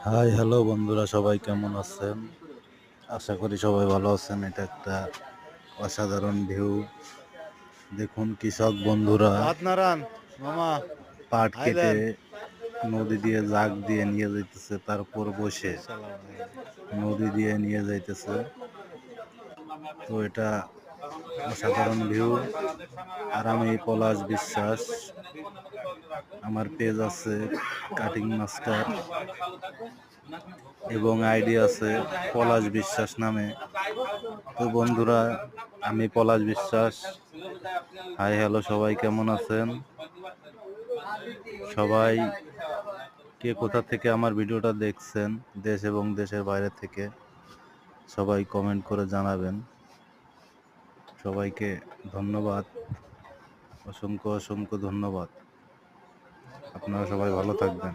Hi hello বন্ধুরা, সবাই কেমন আছেন? আশা করি সবাই ভালো আছেন। এটা একটা অসাধারণ ভিউ। দেখুন, কৃষক বন্ধুরা হাত নাড়ান মামা। পাট হাই কেটে দেন। নদী দিয়ে জাগ দিয়ে নিয়ে যাইতেছে, তারপর বসে নদী দিয়ে নিয়ে যাইতেছে। তো এটা অসাধারণ ভিউ। আর আমি পলাশ বিশ্বাস, আমার পেজ আছে কাটিং মাস্টার এবং আইডি আছে পলাশ বিশ্বাস নামে। তো বন্ধুরা, আমি পলাশ বিশ্বাস। হাই হ্যালো, সবাই কেমন আছেন? সবাই কে কোথা থেকে আমার ভিডিওটা দেখছেন, দেশ এবং দেশের বাইরে থেকে, সবাই কমেন্ট করে জানাবেন। সবাইকে ধন্যবাদ, অসংখ্য অসংখ্য ধন্যবাদ। আপনারা সবাই ভালো থাকবেন।